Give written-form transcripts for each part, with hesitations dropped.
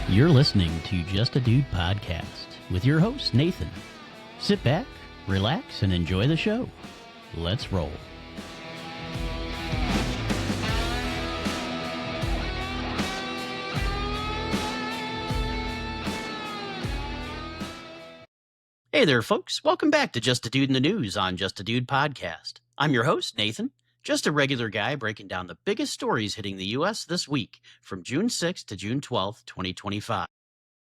You're listening to Just a Dude podcast with your host, Nathan. Sit back, relax, and enjoy the show. Let's roll. Hey there, folks. Welcome back to Just a Dude in the News on Just a Dude podcast. I'm your host, Nathan, just a regular guy breaking down the biggest stories hitting the U.S. this week from June 6th to June 12th, 2025.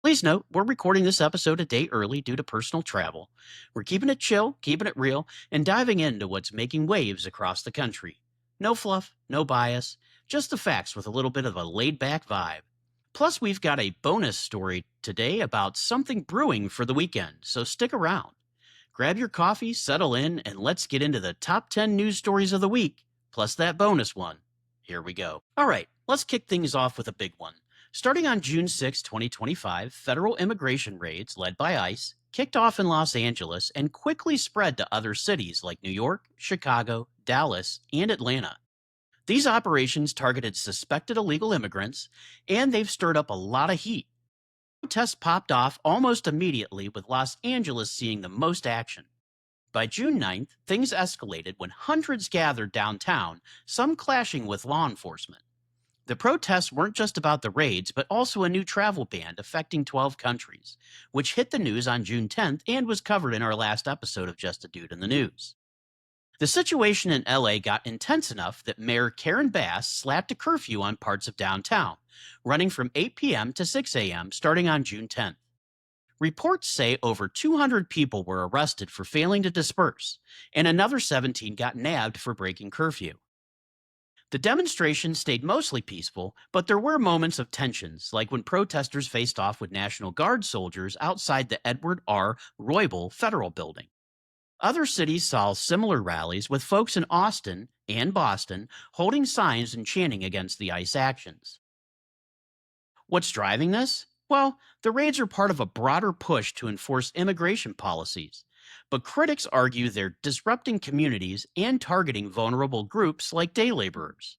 Please note, we're recording this episode a day early due to personal travel. We're keeping it chill, keeping it real, and diving into what's making waves across the country. No fluff, no bias, just the facts with a little bit of a laid-back vibe. Plus, we've got a bonus story today about something brewing for the weekend, so stick around. Grab your coffee, settle in, and let's get into the top 10 news stories of the week, plus that bonus one. Here we go. All right, let's kick things off with a big one. Starting on June 6, 2025, federal immigration raids led by ICE kicked off in Los Angeles and quickly spread to other cities like New York, Chicago, Dallas, and Atlanta. These operations targeted suspected illegal immigrants, and they've stirred up a lot of heat. Protests popped off almost immediately, with Los Angeles seeing the most action. By June 9th, things escalated when hundreds gathered downtown, some clashing with law enforcement. The protests weren't just about the raids, but also a new travel ban affecting 12 countries, which hit the news on June 10th and was covered in our last episode of Just a Dude in the News. The situation in LA got intense enough that Mayor Karen Bass slapped a curfew on parts of downtown, running from 8 p.m. to 6 a.m. starting on June 10th. Reports say over 200 people were arrested for failing to disperse, and another 17 got nabbed for breaking curfew. The demonstration stayed mostly peaceful, but there were moments of tensions, like when protesters faced off with National Guard soldiers outside the Edward R. Roybal Federal Building. Other cities saw similar rallies, with folks in Austin and Boston holding signs and chanting against the ICE actions. What's driving this? Well, the raids are part of a broader push to enforce immigration policies, but critics argue they're disrupting communities and targeting vulnerable groups like day laborers.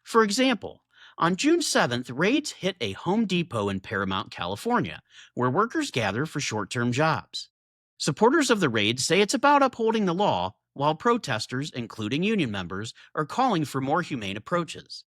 For example, on June 7th, raids hit a Home Depot in Paramount, California, where workers gather for short-term jobs. Supporters of the raids say it's about upholding the law, while protesters, including union members, are calling for more humane approaches.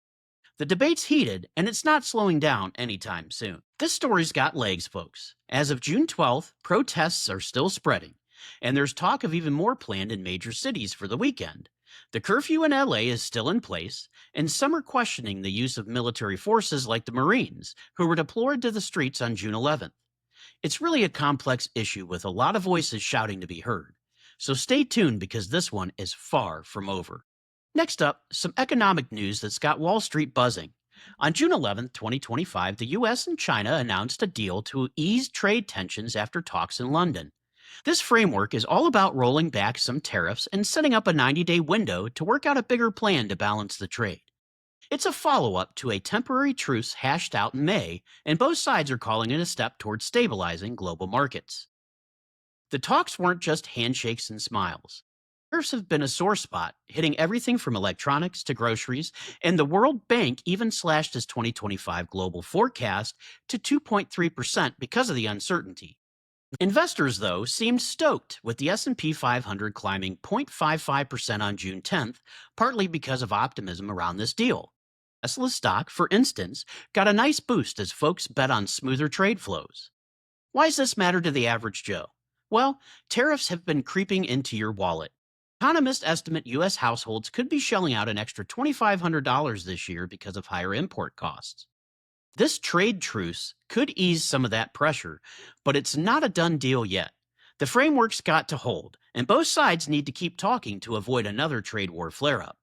The debate's heated, and it's not slowing down anytime soon. This story's got legs, folks. As of June 12th, protests are still spreading, and there's talk of even more planned in major cities for the weekend. The curfew in LA is still in place, and some are questioning the use of military forces like the Marines, who were deployed to the streets on June 11th. It's really a complex issue with a lot of voices shouting to be heard, so stay tuned because this one is far from over. Next up, some economic news that's got Wall Street buzzing. On June 11, 2025, the U.S. and China announced a deal to ease trade tensions after talks in London. This framework is all about rolling back some tariffs and setting up a 90-day window to work out a bigger plan to balance the trade. It's a follow-up to a temporary truce hashed out in May, and both sides are calling it a step towards stabilizing global markets. The talks weren't just handshakes and smiles. Tariffs have been a sore spot, hitting everything from electronics to groceries, and the World Bank even slashed its 2025 global forecast to 2.3% because of the uncertainty. Investors, though, seemed stoked, with the S&P 500 climbing 0.55% on June 10th, partly because of optimism around this deal. Tesla stock, for instance, got a nice boost as folks bet on smoother trade flows. Why does this matter to the average Joe? Well, tariffs have been creeping into your wallet. Economists estimate U.S. households could be shelling out an extra $2,500 this year because of higher import costs. This trade truce could ease some of that pressure, but it's not a done deal yet. The framework's got to hold, and both sides need to keep talking to avoid another trade war flare-up.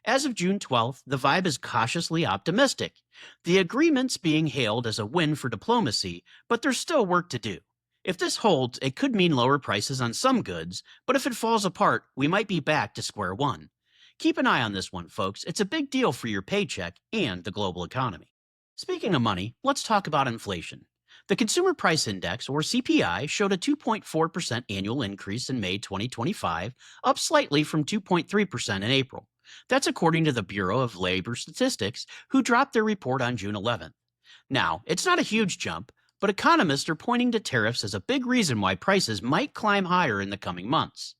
As of June 12th, the vibe is cautiously optimistic. The agreement's being hailed as a win for diplomacy, but there's still work to do. If this holds, it could mean lower prices on some goods, but if it falls apart, we might be back to square one. Keep an eye on this one, folks. It's a big deal for your paycheck and the global economy. Speaking of money, let's talk about inflation. The Consumer Price Index, or CPI, showed a 2.4% annual increase in May 2025, up slightly from 2.3% in April. That's according to the Bureau of Labor Statistics, who dropped their report on June 11th. Now, it's not a huge jump, but economists are pointing to tariffs as a big reason why prices might climb higher in the coming months.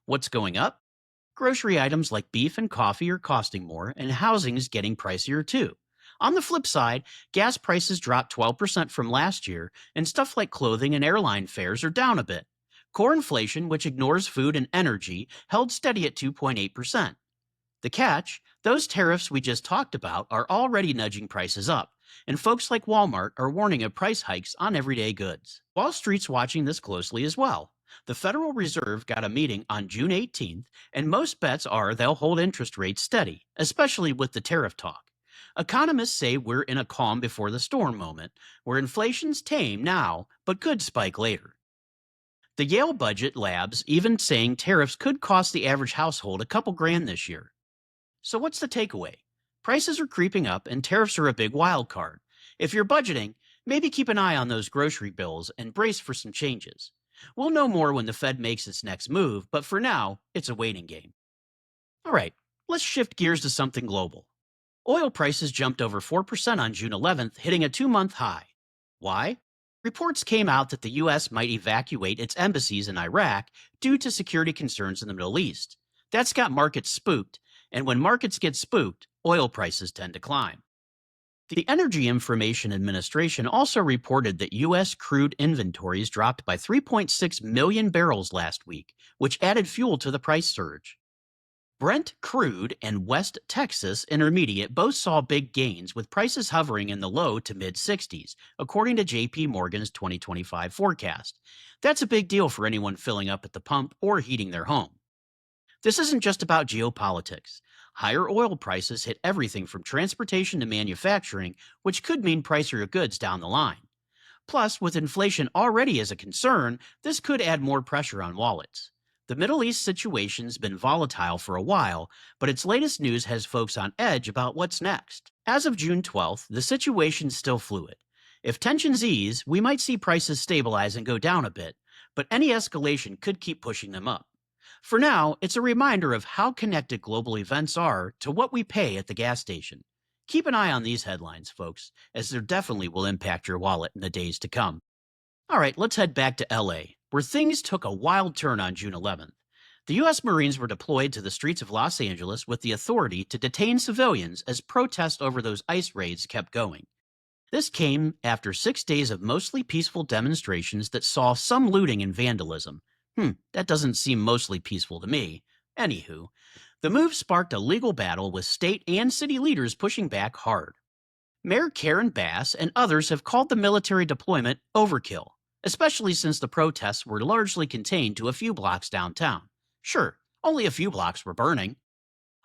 What's going up? Grocery items like beef and coffee are costing more, and housing is getting pricier too. On the flip side, gas prices dropped 12% from last year, and stuff like clothing and airline fares are down a bit. Core inflation, which ignores food and energy, held steady at 2.8%. The catch, those tariffs we just talked about are already nudging prices up, and folks like Walmart are warning of price hikes on everyday goods. Wall Street's watching this closely as well. The Federal Reserve got a meeting on June 18th, and most bets are they'll hold interest rates steady, especially with the tariff talk. Economists say we're in a calm before the storm moment, where inflation's tame now, but could spike later. The Yale Budget Labs even saying tariffs could cost the average household a couple grand this year. So, what's the takeaway? Prices are creeping up and tariffs are a big wild card. If you're budgeting, maybe keep an eye on those grocery bills and brace for some changes. We'll know more when the Fed makes its next move, but for now, it's a waiting game. All right, let's shift gears to something global. Oil prices jumped over 4% on June 11th, hitting a 2 month high. Why? Reports came out that the U.S. might evacuate its embassies in Iraq due to security concerns in the Middle East. That's got markets spooked, and when markets get spooked, oil prices tend to climb. The Energy Information Administration also reported that U.S. crude inventories dropped by 3.6 million barrels last week, which added fuel to the price surge. Brent crude and West Texas Intermediate both saw big gains, with prices hovering in the low to mid 60s, according to JP Morgan's 2025 forecast. That's a big deal for anyone filling up at the pump or heating their home. This isn't just about geopolitics. Higher oil prices hit everything from transportation to manufacturing, which could mean pricier goods down the line. Plus, with inflation already as a concern, this could add more pressure on wallets. The Middle East situation's been volatile for a while, but its latest news has folks on edge about what's next. As of June 12th, the situation's still fluid. If tensions ease, we might see prices stabilize and go down a bit, but any escalation could keep pushing them up. For now, it's a reminder of how connected global events are to what we pay at the gas station. Keep an eye on these headlines, folks, as they definitely will impact your wallet in the days to come. All right, let's head back to LA, where things took a wild turn on June 11th. The U.S. Marines were deployed to the streets of Los Angeles with the authority to detain civilians as protests over those ICE raids kept going. This came after 6 days of mostly peaceful demonstrations that saw some looting and vandalism. That doesn't seem mostly peaceful to me. Anywho, the move sparked a legal battle with state and city leaders pushing back hard. Mayor Karen Bass and others have called the military deployment overkill, especially since the protests were largely contained to a few blocks downtown. Sure, only a few blocks were burning.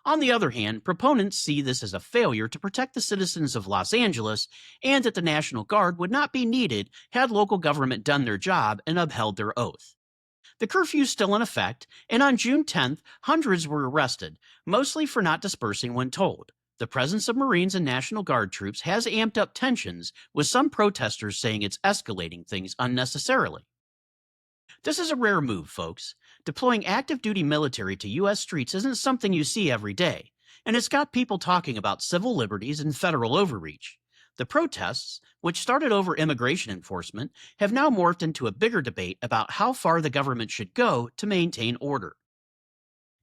On the other hand, proponents see this as a failure to protect the citizens of Los Angeles and that the National Guard would not be needed had local government done their job and upheld their oath. The curfew is still in effect, and on June 10th, hundreds were arrested, mostly for not dispersing when told. The presence of Marines and National Guard troops has amped up tensions, with some protesters saying it's escalating things unnecessarily. This is a rare move, folks. Deploying active duty military to U.S. streets isn't something you see every day, and it's got people talking about civil liberties and federal overreach. The protests, which started over immigration enforcement, have now morphed into a bigger debate about how far the government should go to maintain order.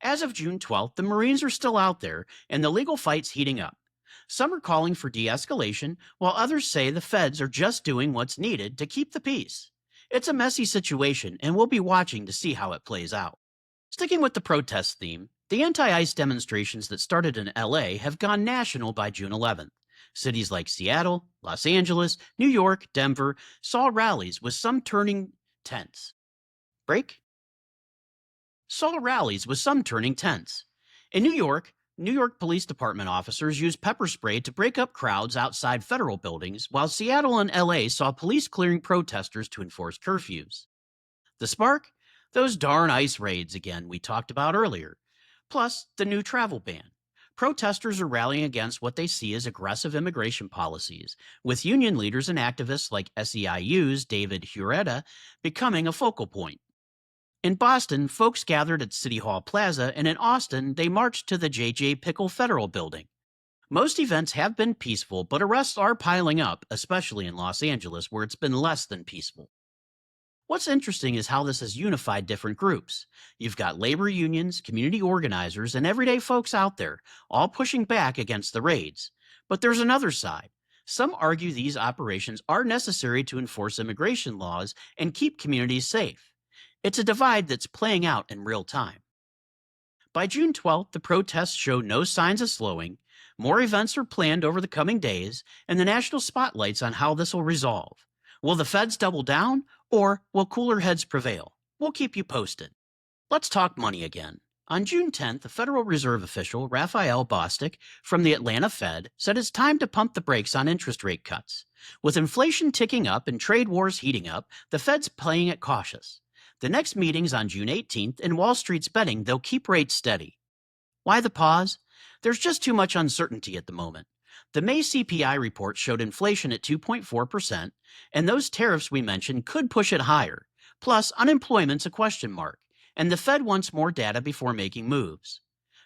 As of June 12th, the Marines are still out there, and the legal fight's heating up. Some are calling for de-escalation, while others say the feds are just doing what's needed to keep the peace. It's a messy situation, and we'll be watching to see how it plays out. Sticking with the protest theme, the anti-ICE demonstrations that started in LA have gone national by June 11th. Cities like Seattle, Los Angeles, New York, Denver saw rallies with some turning tense. Saw rallies with some turning tense. In New York Police Department officers used pepper spray to break up crowds outside federal buildings, while Seattle and LA saw police clearing protesters to enforce curfews. The spark? Those darn ICE raids again we talked about earlier. Plus, the new travel ban. Protesters are rallying against what they see as aggressive immigration policies, with union leaders and activists like SEIU's David Hureta becoming a focal point. In Boston, folks gathered at City Hall Plaza, and in Austin, they marched to the J.J. Pickle Federal Building. Most events have been peaceful, but arrests are piling up, especially in Los Angeles, where it's been less than peaceful. What's interesting is how this has unified different groups. You've got labor unions, community organizers, and everyday folks out there, all pushing back against the raids. But there's another side. Some argue these operations are necessary to enforce immigration laws and keep communities safe. It's a divide that's playing out in real time. By June 12th, the protests show no signs of slowing. More events are planned over the coming days, and the national spotlight's on how this will resolve. Will the feds double down, or will cooler heads prevail? We'll keep you posted. Let's talk money again. On June 10th, a Federal Reserve official, Raphael Bostic, from the Atlanta Fed, said it's time to pump the brakes on interest rate cuts. With inflation ticking up and trade wars heating up, the Fed's playing it cautious. The next meeting's on June 18th, and Wall Street's betting they'll keep rates steady. Why the pause? There's just too much uncertainty at the moment. The May CPI report showed inflation at 2.4%, and those tariffs we mentioned could push it higher. Plus, unemployment's a question mark, and the Fed wants more data before making moves.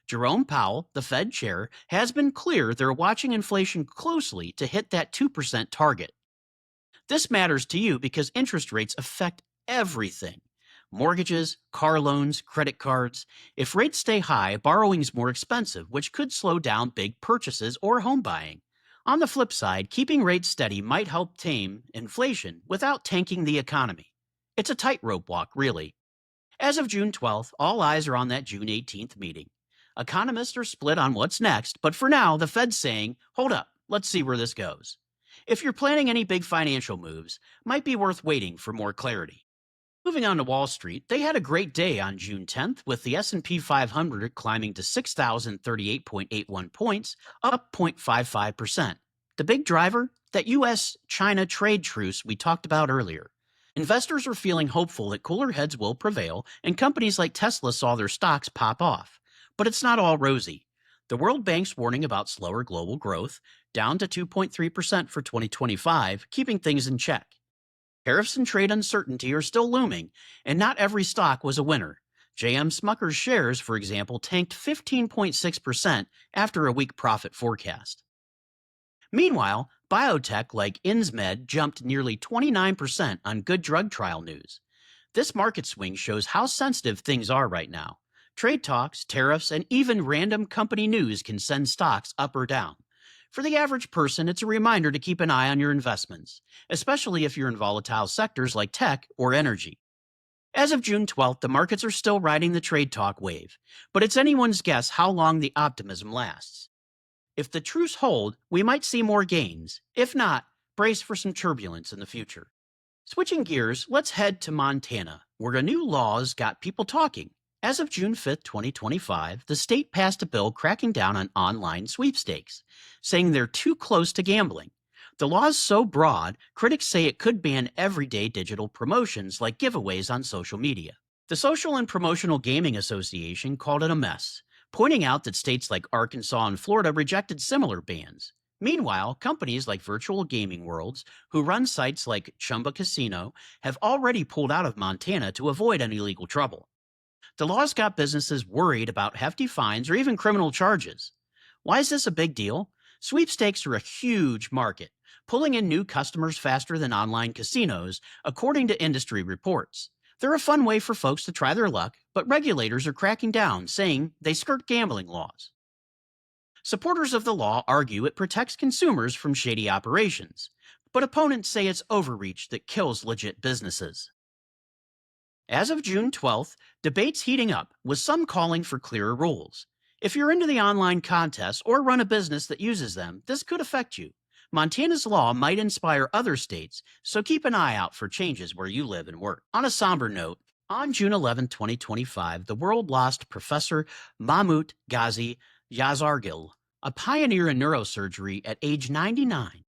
Jerome Powell, the Fed chair, has been clear they're watching inflation closely to hit that 2% target. This matters to you because interest rates affect everything. Mortgages, car loans, credit cards. If rates stay high, borrowing's more expensive, which could slow down big purchases or home buying. On the flip side, keeping rates steady might help tame inflation without tanking the economy. It's a tightrope walk, really. As of June 12th, all eyes are on that June 18th meeting. Economists are split on what's next, but for now, the Fed's saying, hold up, let's see where this goes. If you're planning any big financial moves, might be worth waiting for more clarity. Moving on to Wall Street, they had a great day on June 10th with the S&P 500 climbing to 6,038.81 points, up 0.55%. The big driver? That US-China trade truce we talked about earlier. Investors are feeling hopeful that cooler heads will prevail, and companies like Tesla saw their stocks pop off. But it's not all rosy. The World Bank's warning about slower global growth, down to 2.3% for 2025, keeping things in check. Tariffs and trade uncertainty are still looming, and not every stock was a winner. JM Smucker's shares, for example, tanked 15.6% after a weak profit forecast. Meanwhile, biotech like Insmed jumped nearly 29% on good drug trial news. This market swing shows how sensitive things are right now. Trade talks, tariffs, and even random company news can send stocks up or down. For the average person, it's a reminder to keep an eye on your investments, especially if you're in volatile sectors like tech or energy. As of June 12th, the markets are still riding the trade talk wave, but it's anyone's guess how long the optimism lasts. If the truce hold, we might see more gains. If not, brace for some turbulence in the future. Switching gears, let's head to Montana, where a new law's got people talking. As of June 5th, 2025, the state passed a bill cracking down on online sweepstakes, saying they're too close to gambling. The law's so broad, critics say it could ban everyday digital promotions like giveaways on social media. The Social and Promotional Gaming Association called it a mess, pointing out that states like Arkansas and Florida rejected similar bans. Meanwhile, companies like Virtual Gaming Worlds, who run sites like Chumba Casino, have already pulled out of Montana to avoid any legal trouble. The law's got businesses worried about hefty fines or even criminal charges. Why is this a big deal? Sweepstakes are a huge market, pulling in new customers faster than online casinos, according to industry reports. They're a fun way for folks to try their luck, but regulators are cracking down, saying they skirt gambling laws. Supporters of the law argue it protects consumers from shady operations, but opponents say it's overreach that kills legit businesses. As of June 12th, debates heating up, with some calling for clearer rules. If you're into the online contests or run a business that uses them, this could affect you. Montana's law might inspire other states, so keep an eye out for changes where you live and work. On a somber note, on June 11, 2025, the world lost Professor Mahmut Gazi Yasargil, a pioneer in neurosurgery at age 99.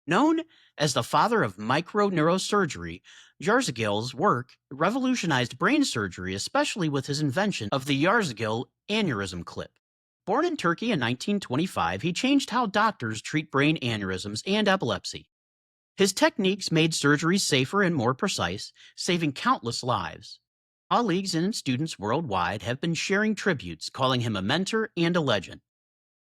Known as the father of microneurosurgery, Yazargil's work revolutionized brain surgery, especially with his invention of the Yazargil aneurysm clip. Born in Turkey in 1925, he changed how doctors treat brain aneurysms and epilepsy. His techniques made surgery safer and more precise, saving countless lives. Colleagues and students worldwide have been sharing tributes, calling him a mentor and a legend.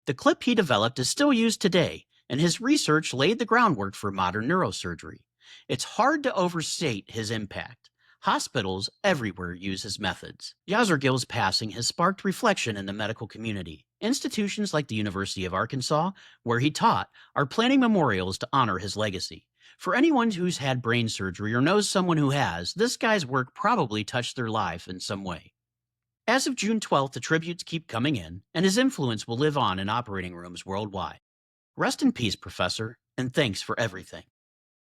The clip he developed is still used today, and his research laid the groundwork for modern neurosurgery. It's hard to overstate his impact. Hospitals everywhere use his methods. Yazargil's passing has sparked reflection in the medical community. Institutions like the University of Arkansas, where he taught, are planning memorials to honor his legacy. For anyone who's had brain surgery or knows someone who has, this guy's work probably touched their life in some way. As of June 12th, the tributes keep coming in, and his influence will live on in operating rooms worldwide. Rest in peace, Professor, and thanks for everything.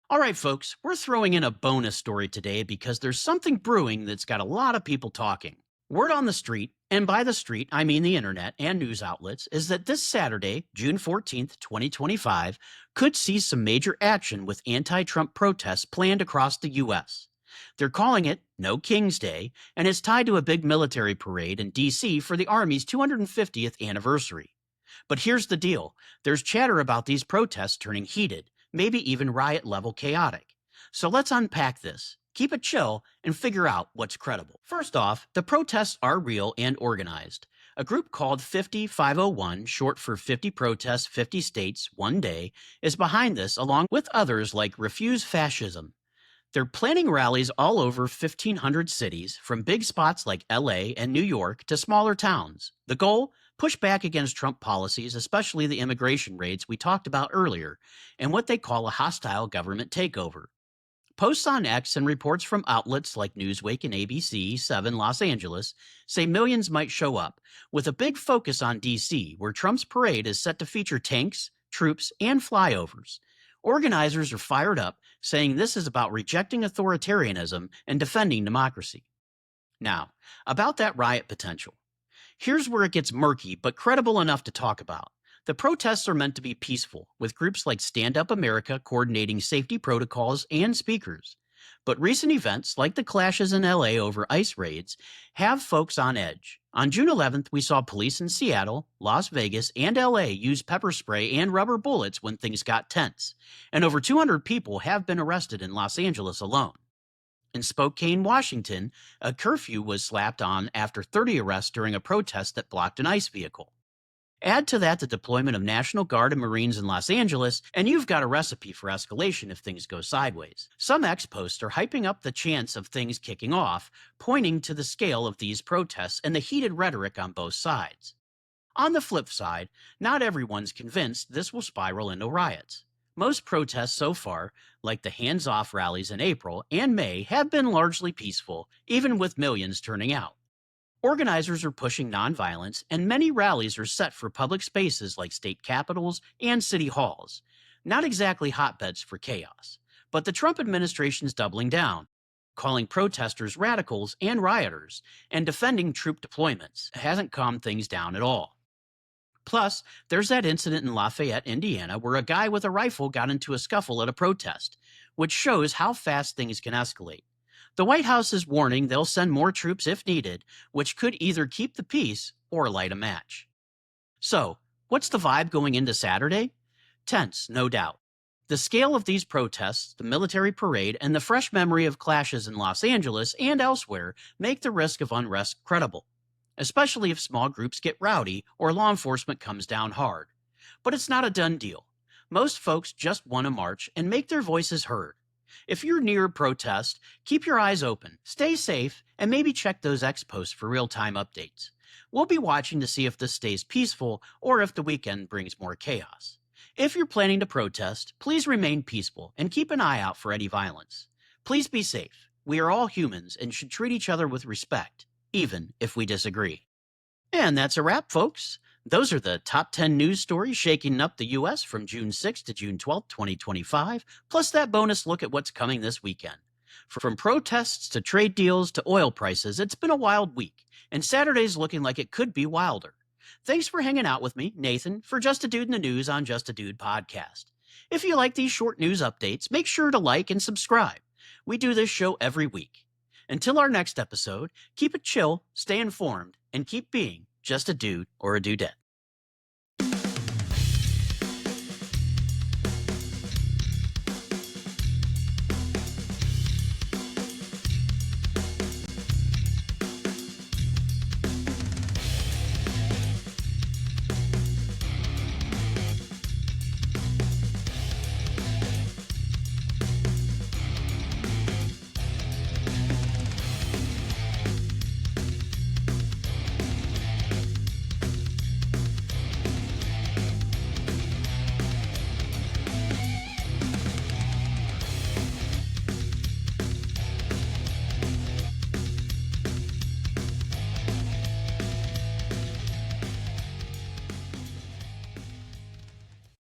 All right, folks, we're throwing in a bonus story today because there's something brewing that's got a lot of people talking. Word on the street, and by the street, I mean the internet and news outlets, is that this Saturday, June 14th, 2025, could see some major action with anti-Trump protests planned across the U.S. They're calling it No King's Day, and it's tied to a big military parade in D.C. for the Army's 250th anniversary. But here's the deal. There's chatter about these protests turning heated, maybe even riot-level chaotic. So let's unpack this, keep it chill, and figure out what's credible. First off, the protests are real and organized. A group called 50501, short for 50 Protests, 50 States, One Day, is behind this along with others like Refuse Fascism. They're planning rallies all over 1,500 cities, from big spots like LA and New York to smaller towns. The goal? Push back against Trump policies, especially the immigration raids we talked about earlier, and what they call a hostile government takeover. Posts on X and reports from outlets like Newsweek and ABC 7 Los Angeles say millions might show up, with a big focus on D.C., where Trump's parade is set to feature tanks, troops, and flyovers. Organizers are fired up, saying this is about rejecting authoritarianism and defending democracy. Now, about that riot potential. Here's where it gets murky, but credible enough to talk about. The protests are meant to be peaceful, with groups like Stand Up America coordinating safety protocols and speakers. But recent events, like the clashes in LA over ICE raids, have folks on edge. On June 11th, we saw police in Seattle, Las Vegas, and LA use pepper spray and rubber bullets when things got tense. And over 200 people have been arrested in Los Angeles alone. In Spokane, Washington, a curfew was slapped on after 30 arrests during a protest that blocked an ICE vehicle. Add to that the deployment of National Guard and Marines in Los Angeles, and you've got a recipe for escalation if things go sideways. Some X posts are hyping up the chance of things kicking off, pointing to the scale of these protests and the heated rhetoric on both sides. On the flip side, not everyone's convinced this will spiral into riots. Most protests so far, like the hands-off rallies in April and May, have been largely peaceful, even with millions turning out. Organizers are pushing nonviolence, and many rallies are set for public spaces like state capitals and city halls. Not exactly hotbeds for chaos, but the Trump administration's doubling down, calling protesters radicals and rioters, and defending troop deployments hasn't calmed things down at all. Plus, there's that incident in Lafayette, Indiana, where a guy with a rifle got into a scuffle at a protest, which shows how fast things can escalate. The White House is warning they'll send more troops if needed, which could either keep the peace or light a match. So, what's the vibe going into Saturday? Tense, no doubt. The scale of these protests, the military parade, and the fresh memory of clashes in Los Angeles and elsewhere make the risk of unrest credible, especially if small groups get rowdy or law enforcement comes down hard. But it's not a done deal. Most folks just want to march and make their voices heard. If you're near a protest, keep your eyes open, stay safe, and maybe check those X posts for real-time updates. We'll be watching to see if this stays peaceful or if the weekend brings more chaos. If you're planning to protest, please remain peaceful and keep an eye out for any violence. Please be safe. We are all humans and should treat each other with respect, even if we disagree. And that's a wrap, folks. Those are the top 10 news stories shaking up the U.S. from June 6th to June 12th, 2025, plus that bonus look at what's coming this weekend. From protests to trade deals to oil prices, it's been a wild week, and Saturday's looking like it could be wilder. Thanks for hanging out with me, Nathan, for Just a Dude in the News on Just a Dude podcast. If you like these short news updates, make sure to like and subscribe. We do this show every week. Until our next episode, keep it chill, stay informed, and keep being just a dude or a dudette.